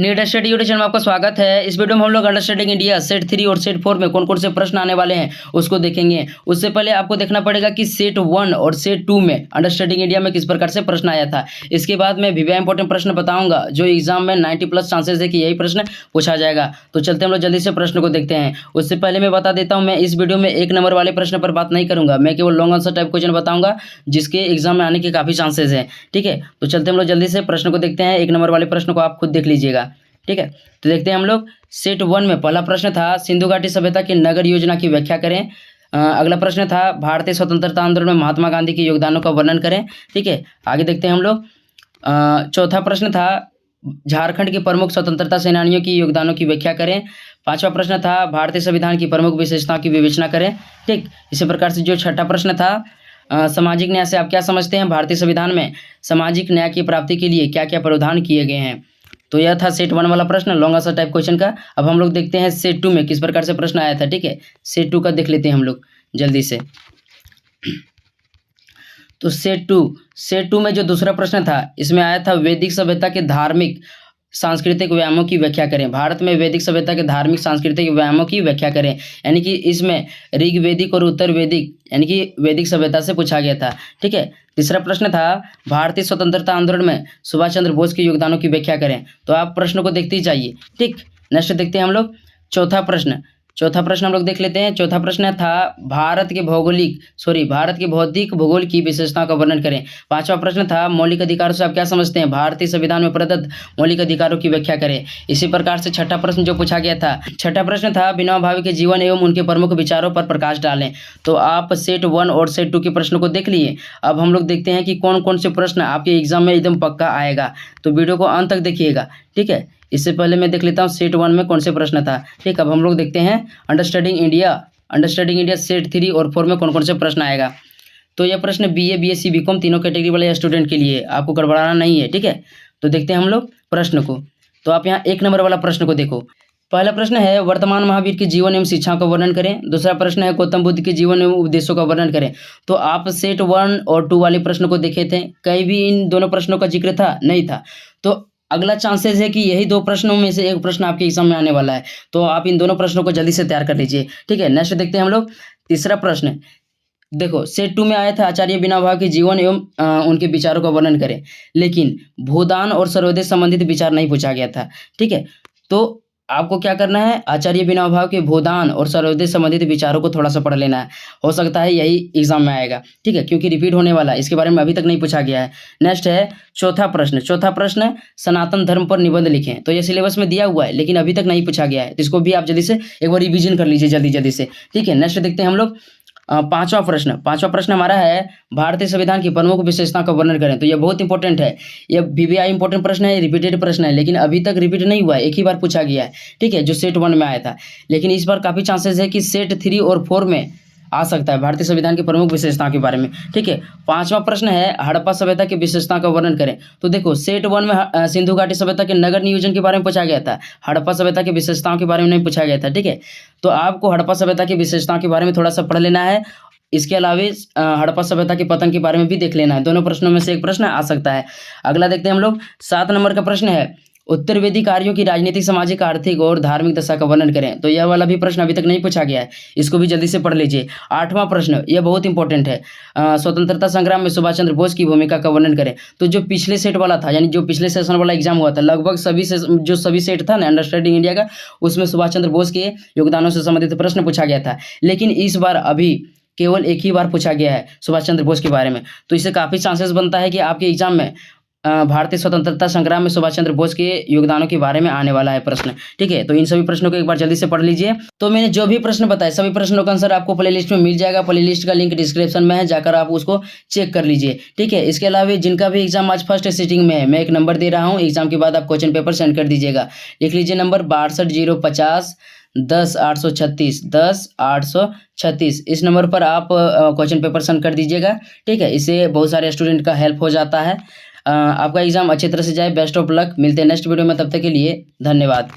NEET study YouTube channel में आपका स्वागत है। इस वीडियो में हम लोग अंडरस्टैंडिंग इंडिया सेट 3 और सेट 4 में कौन कौन से प्रश्न आने वाले हैं उसको देखेंगे। उससे पहले आपको देखना पड़ेगा कि सेट 1 और सेट 2 में अंडरस्टैंडिंग इंडिया में किस प्रकार से प्रश्न आया था। इसके बाद मैं वीवीआई इंपॉर्टेंट प्रश्न बताऊंगा जो एग्जाम में 90+ चांसेस है कि यही प्रश्न पूछा जाएगा। तो चलते हम लोग जल्दी से प्रश्न को देखते हैं। उससे पहले मैं बता देता हूँ, मैं इस वीडियो में 1 नंबर वाले प्रश्न पर बात नहीं करूंगा, मैं केवल लॉन्ग आंसर टाइप क्वेश्चन बताऊंगा जिसके एग्जाम में आने के काफ़ी चांसेस हैं। ठीक है, तो चलते हम लोग जल्दी से प्रश्न को देखते हैं। 1 नंबर वाले प्रश्न को आप खुद देख लीजिएगा। ठीक है, तो देखते हैं हम लोग। सेट 1 में पहला प्रश्न था सिंधु घाटी सभ्यता की नगर योजना की व्याख्या करें। अगला प्रश्न था भारतीय स्वतंत्रता आंदोलन में महात्मा गांधी के योगदानों का वर्णन करें। ठीक है, आगे देखते हैं हम लोग। चौथा प्रश्न था झारखंड के प्रमुख स्वतंत्रता सेनानियों की योगदानों की व्याख्या करें। पांचवा प्रश्न था भारतीय संविधान की प्रमुख विशेषताओं की विवेचना करें। ठीक, इसी प्रकार से जो छठा प्रश्न था सामाजिक न्याय से आप क्या समझते हैं। भारतीय संविधान में सामाजिक न्याय की प्राप्ति के लिए क्या क्या प्रावधान किए गए हैं। तो यह था सेट 1 वाला प्रश्न, लॉन्ग आंसर टाइप क्वेश्चन का। अब हम लोग देखते हैं सेट 2 में किस प्रकार से प्रश्न आया था। ठीक है, सेट 2 का देख लेते हैं हम लोग जल्दी से। तो सेट 2 में जो दूसरा प्रश्न था इसमें आया था वैदिक सभ्यता के धार्मिक सांस्कृतिक व्यायामों की व्याख्या करें। भारत में वैदिक सभ्यता के धार्मिक सांस्कृतिक व्यायामों की व्याख्या करें, यानी कि इसमें ऋग्वैदिक और उत्तर वैदिक यानी कि वैदिक सभ्यता से पूछा गया था। ठीक है, तीसरा प्रश्न था भारतीय स्वतंत्रता आंदोलन में सुभाष चंद्र बोस के योगदानों की व्याख्या करें। तो आप प्रश्न को देखते ही जाइए। ठीक, नेक्स्ट देखते हैं हम लोग चौथा प्रश्न हम लोग देख लेते हैं। चौथा प्रश्न था भारत के भौतिक भूगोल की विशेषताओं का वर्णन करें। पांचवा प्रश्न था मौलिक अधिकारों से आप क्या समझते हैं। भारतीय संविधान में प्रदत्त मौलिक अधिकारों की व्याख्या करें। इसी प्रकार से छठा प्रश्न जो पूछा गया था, छठा प्रश्न था विनोबा भावे के जीवन एवं उनके प्रमुख विचारों पर प्रकाश डालें। तो आप सेट 1 और सेट 2 के प्रश्नों को देख लिए। अब हम लोग देखते हैं कि कौन कौन से प्रश्न आपके एग्जाम में एकदम पक्का आएगा, तो वीडियो को अंत तक देखिएगा। ठीक है, इससे पहले मैं देख लेता हूँ सेट 1 में कौन से प्रश्न था। ठीक, अब हम लोग देखते हैं अंडरस्टैंडिंग इंडिया सेट 3 और 4 में कौन कौन से प्रश्न आएगा। तो यह प्रश्न BA BSc BCom तीनों कैटेगरी वाले स्टूडेंट के लिए, आपको गड़बड़ाना नहीं है। ठीक है, तो देखते हैं हम लोग प्रश्न को। तो आप यहाँ 1 नंबर वाला प्रश्न को देखो। पहला प्रश्न है वर्तमान महावीर के जीवन एवं शिक्षा का वर्णन करें। दूसरा प्रश्न है गौतम बुद्ध के जीवन एवं उपदेशों का वर्णन करें। तो आप सेट 1 और 2 वाले प्रश्न को देखे थे, कहीं भी इन दोनों प्रश्नों का जिक्र था नहीं था। तो अगला चांसेस है कि यही 2 प्रश्नों में से एक प्रश्न आपके एग्जाम में आने वाला है, तो आप इन दोनों प्रश्नों को जल्दी से तैयार कर लीजिए। ठीक है, नेक्स्ट देखते हैं हम लोग। तीसरा प्रश्न देखो, सेट 2 में आया था आचार्य विनोबा भावे के जीवन एवं उनके विचारों का वर्णन करें, लेकिन भूदान और सर्वोदय संबंधित विचार नहीं पूछा गया था। ठीक है, तो आपको क्या करना है, आचार्य विनोबा भावे के भूदान और सर्वोदय संबंधित विचारों को थोड़ा सा पढ़ लेना है, हो सकता है यही एग्जाम में आएगा। ठीक है, क्योंकि रिपीट होने वाला है, इसके बारे में अभी तक नहीं पूछा गया है। नेक्स्ट है चौथा प्रश्न सनातन धर्म पर निबंध लिखें। तो ये सिलेबस में दिया हुआ है लेकिन अभी तक नहीं पूछा गया है, तो इसको भी आप जल्दी से एक बार रिविजन कर लीजिए जल्दी से। ठीक है, नेक्स्ट देखते हैं हम लोग पांचवा प्रश्न हमारा है भारतीय संविधान की प्रमुख विशेषताओं का वर्णन करें। तो यह बहुत इंपॉर्टेंट है, यह VVI इंपॉर्टेंट प्रश्न है, रिपीटेड प्रश्न है, लेकिन अभी तक रिपीट नहीं हुआ है, एक ही बार पूछा गया है। ठीक है, जो सेट 1 में आया था, लेकिन इस बार काफ़ी चांसेस है कि सेट 3 और 4 में आ सकता है भारतीय संविधान की प्रमुख विशेषताओं के बारे में। ठीक है, पांचवा प्रश्न है हड़प्पा सभ्यता की विशेषताओं का वर्णन करें। तो देखो सेट 1 में सिंधु घाटी सभ्यता के नगर नियोजन के बारे में पूछा गया था, हड़प्पा सभ्यता की विशेषताओं के बारे में नहीं पूछा गया था। ठीक है, तो आपको हड़प्पा सभ्यता की विशेषताओं के बारे में थोड़ा सा पढ़ लेना है। इसके अलावा हड़प्पा सभ्यता के पतन के बारे में भी देख लेना है। दोनों प्रश्नों में से एक प्रश्न आ सकता है। अगला देखते हैं हम लोग। 7 नंबर का प्रश्न है उत्तर वैदिक आर्यों की राजनीतिक, सामाजिक, आर्थिक और धार्मिक दशा का वर्णन करें। तो यह वाला भी प्रश्न अभी तक नहीं पूछा गया है, इसको भी जल्दी से पढ़ लीजिए। 8वां प्रश्न यह बहुत इंपॉर्टेंट है, स्वतंत्रता संग्राम में सुभाष चंद्र बोस की भूमिका का वर्णन करें। तो जो पिछले सेट वाला था, यानी जो पिछले सेशन वाला एग्जाम हुआ था, लगभग सभी सेट था ना अंडरस्टैंडिंग इंडिया का, उसमें सुभाष चंद्र बोस के योगदानों से संबंधित प्रश्न पूछा गया था। लेकिन इस बार अभी केवल एक ही बार पूछा गया है सुभाष चंद्र बोस के बारे में, तो इससे काफ़ी चांसेस बनता है कि आपके एग्जाम में भारतीय स्वतंत्रता संग्राम में सुभाष चंद्र बोस के योगदानों के बारे में आने वाला है प्रश्न। ठीक है, तो इन सभी प्रश्नों को एक बार जल्दी से पढ़ लीजिए। तो मैंने जो भी प्रश्न बताए सभी प्रश्नों का आंसर आपको प्लेलिस्ट में मिल जाएगा, प्लेलिस्ट का लिंक डिस्क्रिप्शन में है, जाकर आप उसको चेक कर लीजिए। ठीक है, इसके अलावा जिनका भी एग्जाम आज फर्स्ट सिटिंग में है, मैं एक नंबर दे रहा हूँ, एग्जाम के बाद आप क्वेश्चन पेपर सेंड कर दीजिएगा। लिख लीजिए नंबर 62 050 10 836। इस नंबर पर आप क्वेश्चन पेपर सेंड कर दीजिएगा। ठीक है, इससे बहुत सारे स्टूडेंट का हेल्प हो जाता है। आपका एग्जाम अच्छी तरह से जाए, बेस्ट ऑफ लक। मिलते हैं नेक्स्ट वीडियो में, तब तक के लिए धन्यवाद।